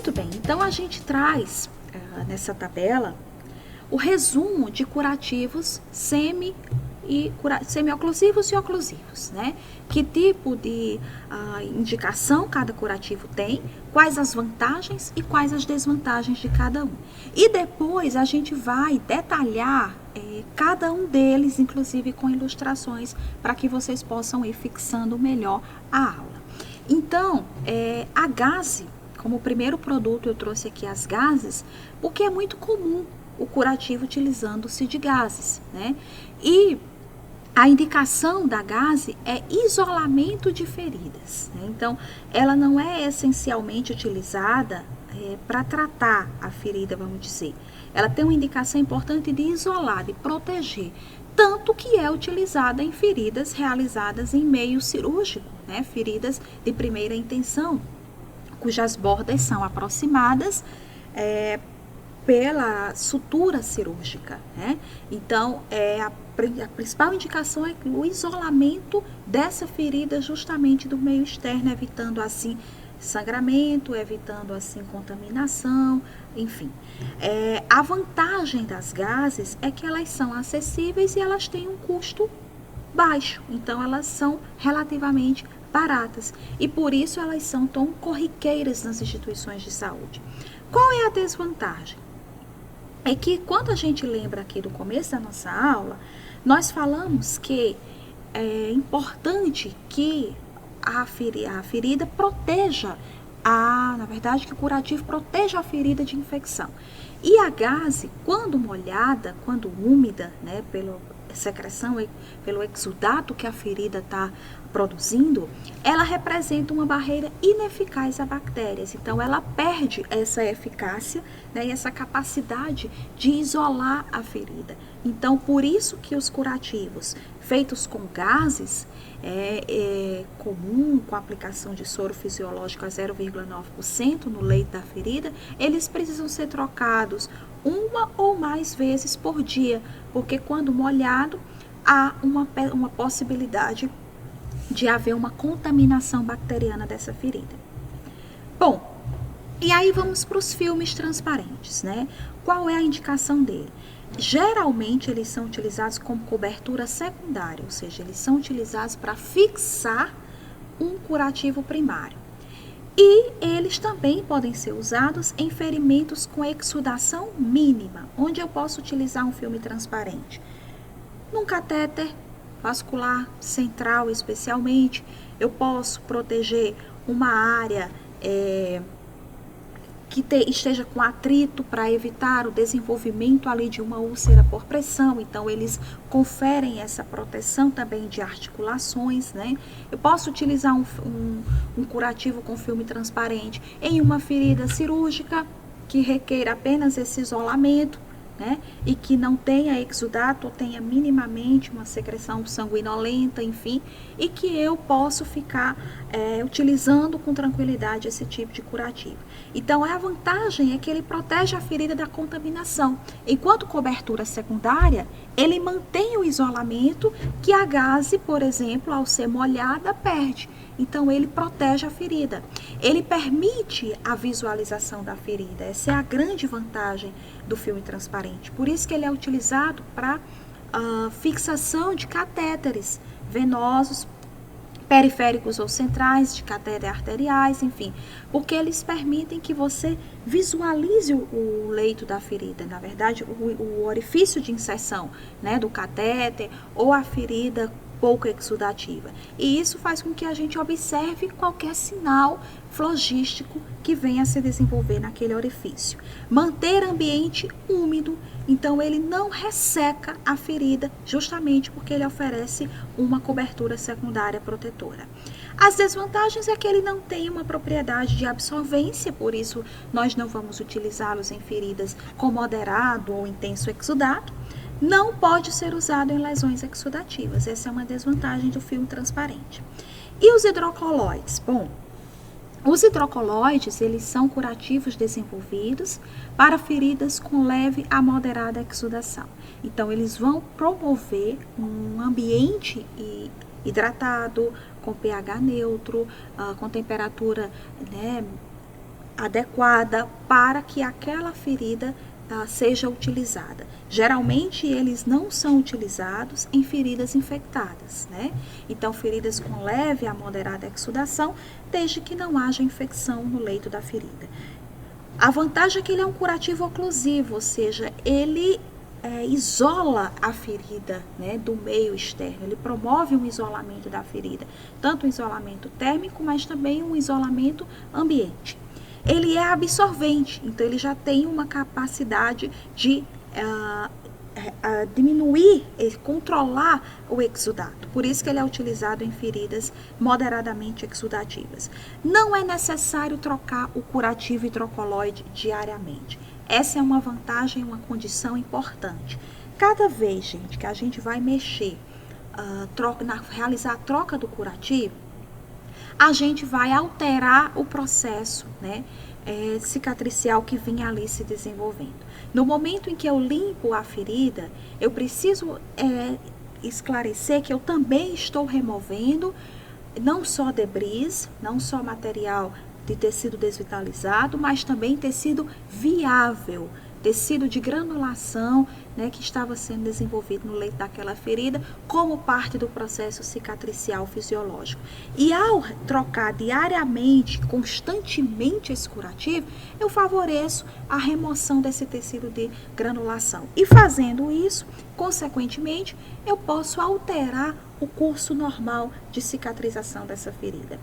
Muito bem, então a gente traz nessa tabela o resumo de curativos semi-oclusivos e oclusivos, né? Que tipo de indicação cada curativo tem, quais as vantagens e quais as desvantagens de cada um. E depois a gente vai detalhar cada um deles, inclusive com ilustrações, para que vocês possam ir fixando melhor a aula. Então, a gase, como primeiro produto eu trouxe aqui as gases, porque é muito comum o curativo utilizando-se de gases, né? E a indicação da gase é isolamento de feridas, né? Então, ela não é essencialmente utilizada para tratar a ferida, vamos dizer. Ela tem uma indicação importante de isolar, de proteger, tanto que é utilizada em feridas realizadas em meio cirúrgico, né? Feridas de primeira intenção, cujas bordas são aproximadas pela sutura cirúrgica, né? Então, a principal indicação é o isolamento dessa ferida justamente do meio externo, evitando assim sangramento, evitando assim contaminação, enfim. A vantagem das gases é que elas são acessíveis e elas têm um custo baixo, então elas são relativamente baratas e por isso elas são tão corriqueiras nas instituições de saúde. Qual é a desvantagem? É que quando a gente lembra aqui do começo da nossa aula, nós falamos que é importante que a ferida proteja, na verdade que o curativo proteja a ferida de infecção. E a gase, quando molhada, quando úmida, né, pela secreção, pelo exudato que a ferida está produzindo, ela representa uma barreira ineficaz a bactérias. Então, ela perde essa eficácia, né, e essa capacidade de isolar a ferida. Então, por isso que os curativos feitos com gases, é comum com a aplicação de soro fisiológico a 0,9% no leito da ferida, eles precisam ser trocados uma ou mais vezes por dia, porque quando molhado, há uma possibilidade de haver uma contaminação bacteriana dessa ferida. Bom, e aí vamos para os filmes transparentes, né? Qual é a indicação dele? Geralmente eles são utilizados como cobertura secundária, ou seja, eles são utilizados para fixar um curativo primário. E eles também podem ser usados em ferimentos com exudação mínima, onde eu posso utilizar um filme transparente. Num catéter vascular central, especialmente, eu posso proteger uma área que esteja com atrito para evitar o desenvolvimento ali de uma úlcera por pressão. Então, eles conferem essa proteção também de articulações, né? Eu posso utilizar um curativo com filme transparente em uma ferida cirúrgica que requer apenas esse isolamento, né? E que não tenha exudato ou tenha minimamente uma secreção sanguinolenta, enfim, e que eu posso ficar utilizando com tranquilidade esse tipo de curativo. Então, a vantagem é que ele protege a ferida da contaminação, enquanto cobertura secundária, ele mantém o isolamento que a gase, por exemplo, ao ser molhada, perde. Então, ele protege a ferida. Ele permite a visualização da ferida. Essa é a grande vantagem do filme transparente. Por isso que ele é utilizado para fixação de catéteres venosos, periféricos ou centrais, de catéteres arteriais, enfim. Porque eles permitem que você visualize o leito da ferida. Na verdade, o orifício de inserção, né, do catéter ou a ferida pouco exudativa. E isso faz com que a gente observe qualquer sinal flogístico que venha a se desenvolver naquele orifício. Manter ambiente úmido, então ele não resseca a ferida, justamente porque ele oferece uma cobertura secundária protetora. As desvantagens é que ele não tem uma propriedade de absorvência, por isso nós não vamos utilizá-los em feridas com moderado ou intenso exudato. Não pode ser usado em lesões exudativas. Essa é uma desvantagem do filme transparente. E os hidrocoloides? Bom, os hidrocoloides, eles são curativos desenvolvidos para feridas com leve a moderada exudação. Então, eles vão promover um ambiente hidratado, com pH neutro, com temperatura, né, adequada para que aquela ferida seja utilizada. Geralmente eles não são utilizados em feridas infectadas, né? Então, feridas com leve a moderada exudação, desde que não haja infecção no leito da ferida. A vantagem é que ele é um curativo oclusivo, ou seja, ele isola a ferida, né, do meio externo, ele promove um isolamento da ferida, tanto um isolamento térmico, mas também um isolamento ambiente. Ele é absorvente, então ele já tem uma capacidade de diminuir, controlar o exudato. Por isso que ele é utilizado em feridas moderadamente exudativas. Não é necessário trocar o curativo hidrocoloide diariamente. Essa é uma vantagem, uma condição importante. Cada vez, gente, que a gente vai mexer, realizar a troca do curativo, a gente vai alterar o processo, né, cicatricial que vinha ali se desenvolvendo. No momento em que eu limpo a ferida, eu preciso esclarecer que eu também estou removendo não só debris, não só material de tecido desvitalizado, mas também tecido viável, tecido de granulação, né, que estava sendo desenvolvido no leito daquela ferida como parte do processo cicatricial fisiológico. E ao trocar diariamente, constantemente esse curativo, eu favoreço a remoção desse tecido de granulação. E fazendo isso, consequentemente, eu posso alterar o curso normal de cicatrização dessa ferida.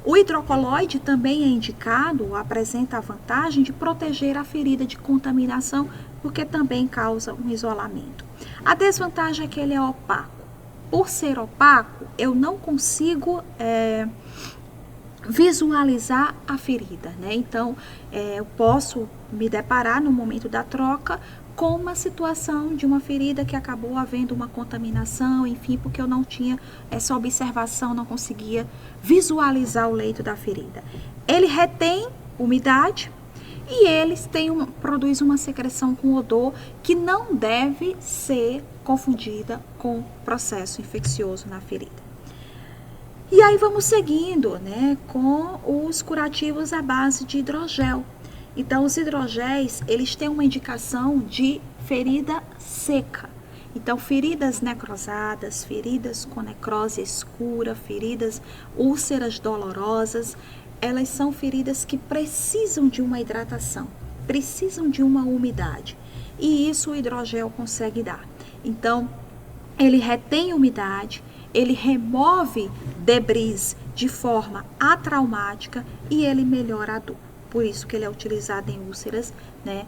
O hidrocoloide também é indicado, apresenta a vantagem de proteger a ferida de contaminação, porque também causa um isolamento. A desvantagem é que ele é opaco. Por ser opaco, eu não consigo visualizar a ferida, né? Então, eu posso me deparar no momento da troca com uma situação de uma ferida que acabou havendo uma contaminação, enfim, porque eu não tinha essa observação, não conseguia visualizar o leito da ferida. Ele retém umidade e eles produz uma secreção com odor que não deve ser confundida com processo infeccioso na ferida. E aí vamos seguindo, né, com os curativos à base de hidrogel. Então, os hidrogéis, eles têm uma indicação de ferida seca. Então, feridas necrosadas, feridas com necrose escura, feridas úlceras dolorosas, elas são feridas que precisam de uma hidratação, precisam de uma umidade. E isso o hidrogel consegue dar. Então, ele retém umidade, ele remove debris de forma atraumática e ele melhora a dor. Por isso que ele é utilizado em úlceras, né,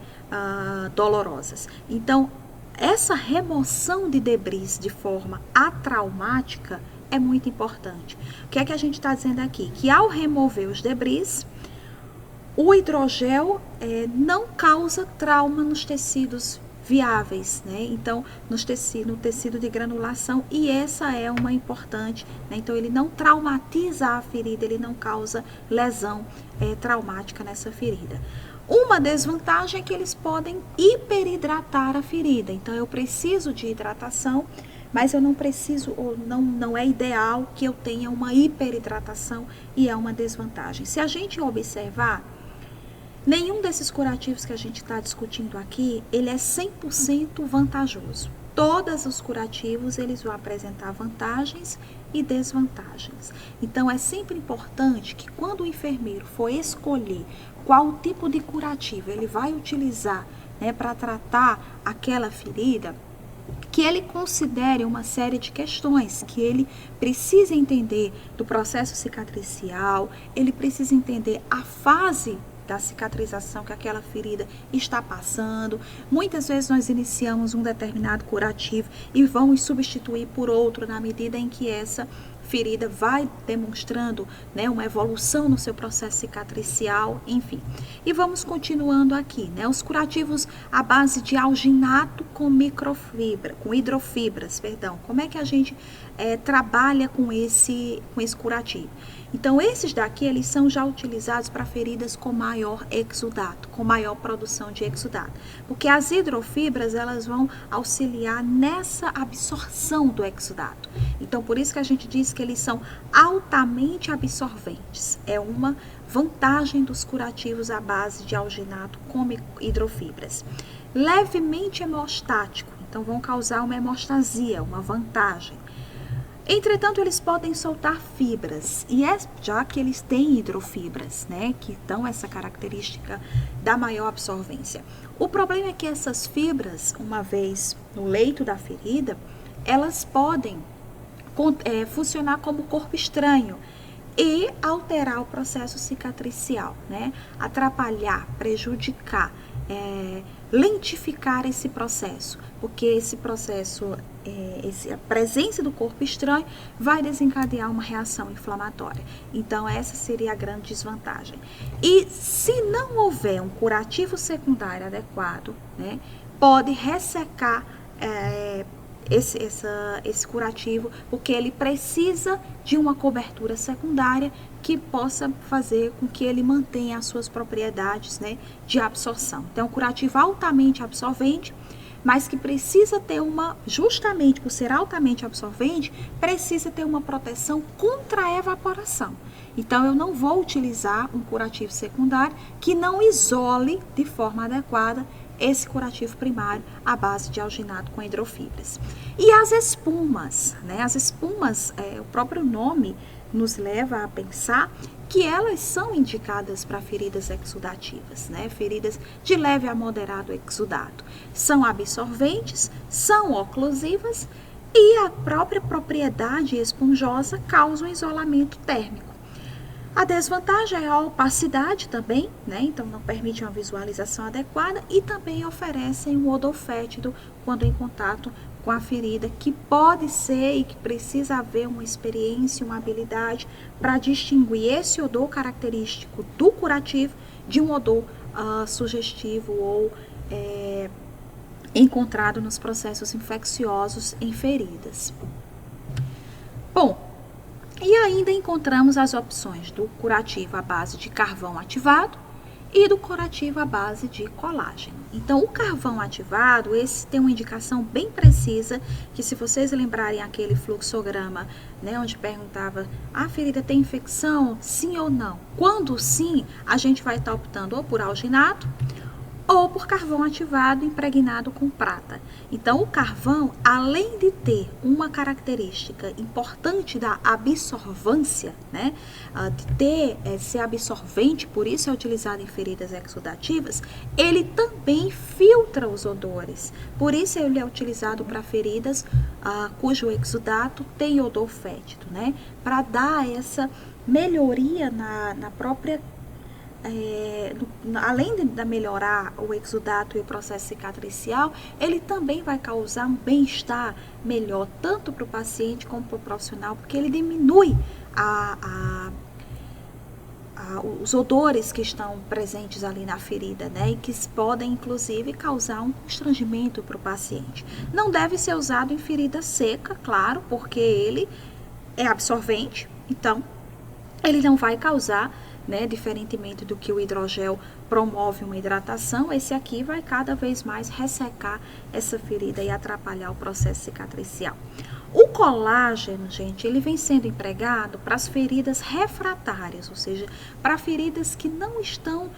dolorosas. Então, essa remoção de debris de forma atraumática é muito importante. O que é que a gente está dizendo aqui? Que ao remover os debris, o hidrogel não causa trauma nos tecidos viáveis, né? Então, no tecido de granulação, e essa é uma importante, né? Então, ele não traumatiza a ferida, ele não causa lesão traumática nessa ferida. Uma desvantagem é que eles podem hiperidratar a ferida, então eu preciso de hidratação, mas eu não preciso, ou não é ideal que eu tenha uma hiperidratação, e é uma desvantagem. Se a gente observar, nenhum desses curativos que a gente está discutindo aqui, ele é 100% vantajoso. Todos os curativos, eles vão apresentar vantagens e desvantagens. Então, é sempre importante que quando o enfermeiro for escolher qual tipo de curativo ele vai utilizar, né, para tratar aquela ferida, que ele considere uma série de questões, que ele precisa entender do processo cicatricial, ele precisa entender a fase da cicatrização que aquela ferida está passando. Muitas vezes nós iniciamos um determinado curativo e vamos substituir por outro na medida em que essa ferida vai demonstrando, né, uma evolução no seu processo cicatricial, enfim. E vamos continuando aqui, né, os curativos à base de alginato com hidrofibras, perdão. Como é que a gente trabalha com esse curativo? Então, esses daqui, eles são já utilizados para feridas com maior exudato, com maior produção de exudato. Porque as hidrofibras, elas vão auxiliar nessa absorção do exudato. Então, por isso que a gente diz que eles são altamente absorventes. É uma vantagem dos curativos à base de alginato com hidrofibras. Levemente hemostático, então vão causar uma hemostasia, uma vantagem. Entretanto, eles podem soltar fibras, e já que eles têm hidrofibras, né, que dão essa característica da maior absorvência. O problema é que essas fibras, uma vez no leito da ferida, elas podem funcionar como corpo estranho e alterar o processo cicatricial, né, atrapalhar, prejudicar, lentificar esse processo, porque esse processo, a presença do corpo estranho vai desencadear uma reação inflamatória. Então, essa seria a grande desvantagem. E se não houver um curativo secundário adequado, né, pode ressecar esse curativo, porque ele precisa de uma cobertura secundária que possa fazer com que ele mantenha as suas propriedades, né, de absorção. Então, um curativo altamente absorvente, mas que precisa ter justamente por ser altamente absorvente, precisa ter uma proteção contra a evaporação. Então, eu não vou utilizar um curativo secundário que não isole de forma adequada esse curativo primário à base de alginato com hidrofibras. E as espumas, né? As espumas, o próprio nome nos leva a pensar que elas são indicadas para feridas exudativas, né? Feridas de leve a moderado exudado. São absorventes, são oclusivas e a própria propriedade esponjosa causa um isolamento térmico. A desvantagem é a opacidade também, né? Então não permite uma visualização adequada e também oferecem um odor fétido quando em contato com a ferida, que pode ser e que precisa haver uma experiência, uma habilidade para distinguir esse odor característico do curativo de um odor sugestivo ou encontrado nos processos infecciosos em feridas. Bom, e ainda encontramos as opções do curativo à base de carvão ativado e do curativo à base de colágeno. Então, o carvão ativado, esse tem uma indicação bem precisa, que se vocês lembrarem aquele fluxograma, né, onde perguntava, a ferida tem infecção, sim ou não? Quando sim, a gente vai estar optando ou por alginato, ou por carvão ativado impregnado com prata. Então, o carvão, além de ter uma característica importante da absorvância, né, de ser absorvente, por isso é utilizado em feridas exudativas, ele também filtra os odores. Por isso ele é utilizado para feridas cujo exudato tem odor fétido, né, para dar essa melhoria na própria além de melhorar o exudato e o processo cicatricial, ele também vai causar um bem-estar melhor, tanto para o paciente como para o profissional, porque ele diminui os odores que estão presentes ali na ferida, né, e que podem, inclusive, causar um constrangimento para o paciente. Não deve ser usado em ferida seca, claro, porque ele é absorvente, então ele não vai causar, né, diferentemente do que o hidrogel promove uma hidratação, esse aqui vai cada vez mais ressecar essa ferida e atrapalhar o processo cicatricial. O colágeno, gente, ele vem sendo empregado para as feridas refratárias, ou seja, para feridas que não estão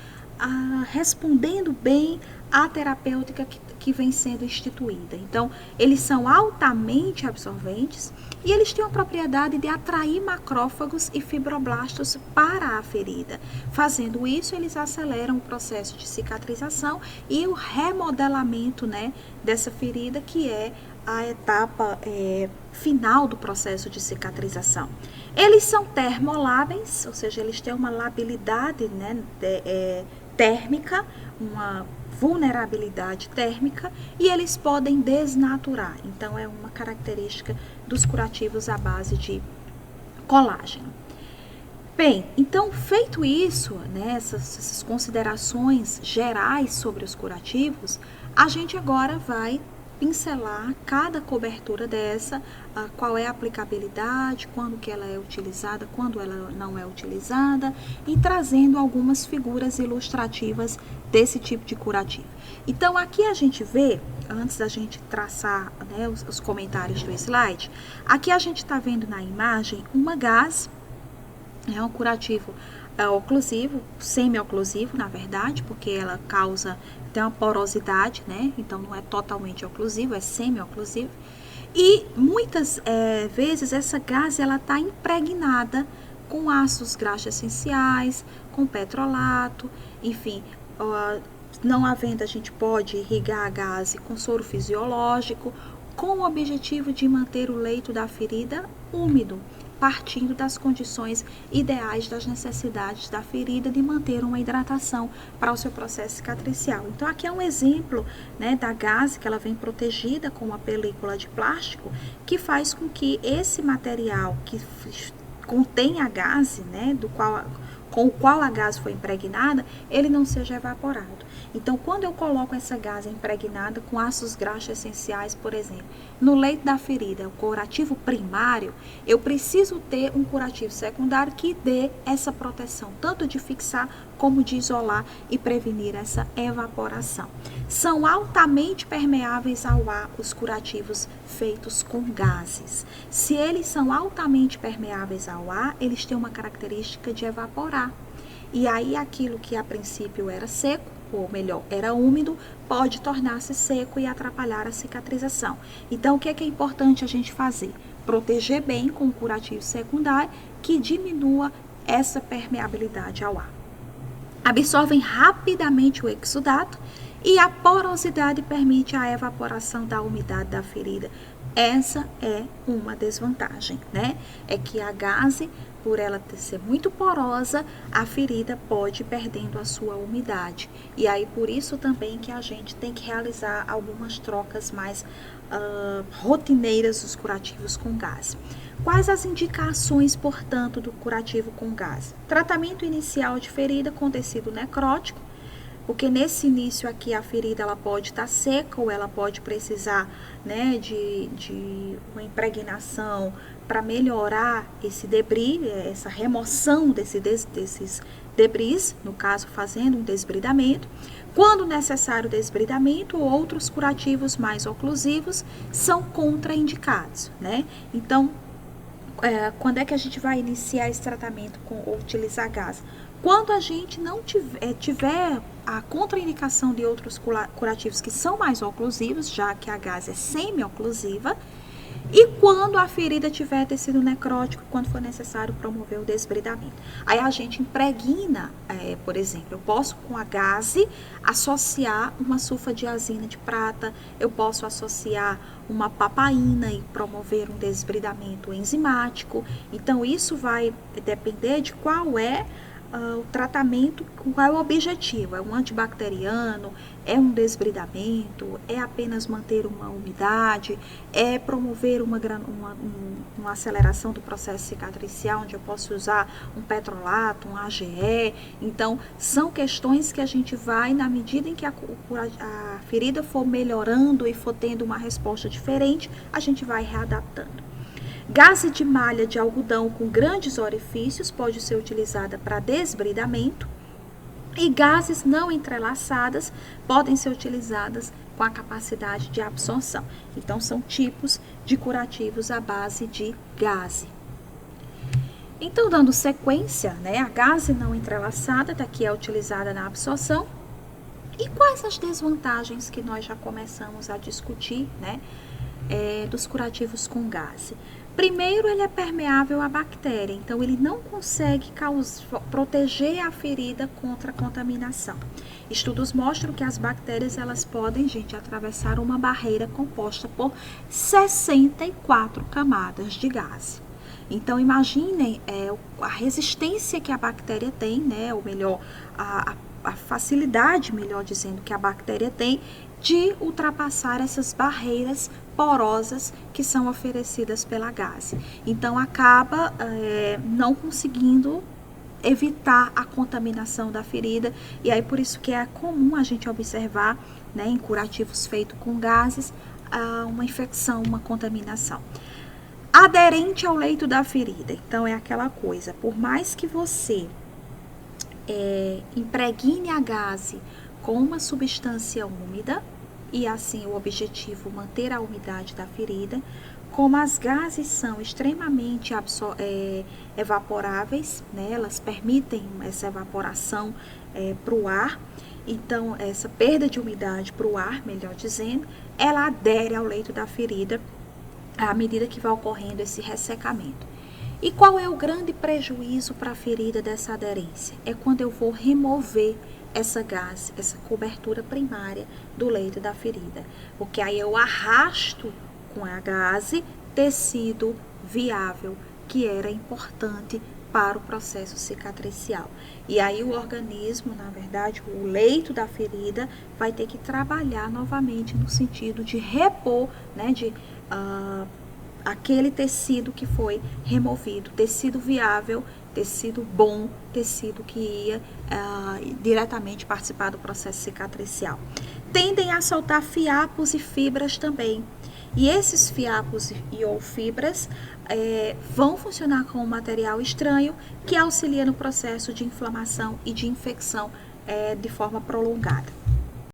respondendo bem à terapêutica que vem sendo instituída. Então, eles são altamente absorventes e eles têm a propriedade de atrair macrófagos e fibroblastos para a ferida. Fazendo isso, eles aceleram o processo de cicatrização e o remodelamento, né, dessa ferida, que é a etapa final do processo de cicatrização. Eles são termolábeis, ou seja, eles têm uma labilidade, né, térmica, uma vulnerabilidade térmica, e eles podem desnaturar. Então, é uma característica dos curativos à base de colágeno. Bem, então, feito isso, né, essas considerações gerais sobre os curativos, a gente agora vai pincelar cada cobertura dessa, qual é a aplicabilidade, quando que ela é utilizada, quando ela não é utilizada, e trazendo algumas figuras ilustrativas desse tipo de curativo. Então, aqui a gente vê antes da gente traçar, né, os comentários do slide, aqui a gente está vendo na imagem uma gase, é um curativo oclusivo, semi-oclusivo, na verdade, porque ela tem uma porosidade, né? Então não é totalmente oclusivo, é semi-oclusivo. E muitas vezes essa gase ela está impregnada com ácidos graxos essenciais, com petrolato, enfim, não havendo, a gente pode irrigar a gase com soro fisiológico, com o objetivo de manter o leito da ferida úmido, partindo das condições ideais das necessidades da ferida de manter uma hidratação para o seu processo cicatricial. Então, aqui é um exemplo, né, da gase que ela vem protegida com uma película de plástico que faz com que esse material que contém a gase, né, com o qual a gase foi impregnada, ele não seja evaporado. Então, quando eu coloco essa gase impregnada com ácidos graxos essenciais, por exemplo, no leito da ferida, o curativo primário, eu preciso ter um curativo secundário que dê essa proteção, tanto de fixar como de isolar e prevenir essa evaporação. São altamente permeáveis ao ar os curativos feitos com gases. Se eles são altamente permeáveis ao ar, eles têm uma característica de evaporar. E aí aquilo que a princípio era seco, ou melhor, era úmido, pode tornar-se seco e atrapalhar a cicatrização. Então, o que é importante a gente fazer? Proteger bem com um curativo secundário que diminua essa permeabilidade ao ar. Absorvem rapidamente o exudato e a porosidade permite a evaporação da umidade da ferida. Essa é uma desvantagem, né? É que a gase, por ela ser muito porosa, a ferida pode ir perdendo a sua umidade. E aí, por isso também que a gente tem que realizar algumas trocas mais rotineiras dos curativos com gás. Quais as indicações, portanto, do curativo com gás? Tratamento inicial de ferida com tecido necrótico, porque nesse início aqui a ferida ela pode estar seca ou ela pode precisar, né, de uma impregnação para melhorar esse debris, essa remoção desses debris, no caso fazendo um desbridamento. Quando necessário o desbridamento, outros curativos mais oclusivos são contraindicados, né? Então, quando é que a gente vai iniciar esse tratamento ou utilizar gás? Quando a gente não tiver a contraindicação de outros curativos que são mais oclusivos, já que a gás é semi-oclusiva, e quando a ferida tiver tecido necrótico, quando for necessário promover o desbridamento. Aí a gente impregna, por exemplo, eu posso com a gase associar uma sulfadiazina de prata, eu posso associar uma papaína e promover um desbridamento enzimático. Então, isso vai depender de qual é o tratamento, qual é o objetivo, é um antibacteriano, é um desbridamento, é apenas manter uma umidade, é promover uma aceleração do processo cicatricial, onde eu posso usar um petrolato, um AGE. Então, são questões que a gente vai, na medida em que a ferida for melhorando e for tendo uma resposta diferente, a gente vai readaptando. Gase de malha de algodão com grandes orifícios pode ser utilizada para desbridamento e gases não entrelaçadas podem ser utilizadas com a capacidade de absorção. Então, são tipos de curativos à base de gase. Então, dando sequência, né, a gase não entrelaçada daqui é utilizada na absorção. E quais as desvantagens que nós já começamos a discutir, né, dos curativos com gase? Primeiro, ele é permeável à bactéria, então ele não consegue proteger a ferida contra a contaminação. Estudos mostram que as bactérias elas podem, atravessar uma barreira composta por 64 camadas de gás. Então, imaginem a resistência que a bactéria tem, né? Ou melhor, a facilidade, melhor dizendo, que a bactéria tem de ultrapassar essas barreiras porosas que são oferecidas pela gase. Então, acaba não conseguindo evitar a contaminação da ferida, e aí por isso que é comum a gente observar, né, em curativos feitos com gases, uma infecção, uma contaminação. Aderente ao leito da ferida, então é aquela coisa, por mais que você impregne a gase com uma substância úmida, e assim o objetivo manter a umidade da ferida. Como as gases são extremamente evaporáveis, né, elas permitem essa evaporação para o ar, então essa perda de umidade para o ar, melhor dizendo, ela adere ao leito da ferida à medida que vai ocorrendo esse ressecamento. E qual é o grande prejuízo para a ferida dessa aderência? É quando eu vou remover essa gase, essa cobertura primária do leito da ferida, porque aí eu arrasto com a gase tecido viável, que era importante para o processo cicatricial. E aí o organismo, na verdade, o leito da ferida vai ter que trabalhar novamente no sentido de repor, né, aquele tecido que foi removido, tecido viável, tecido bom, tecido que ia diretamente participar do processo cicatricial. Tendem a soltar fiapos e fibras também. E esses fiapos ou fibras vão funcionar como um material estranho que auxilia no processo de inflamação e de infecção de forma prolongada.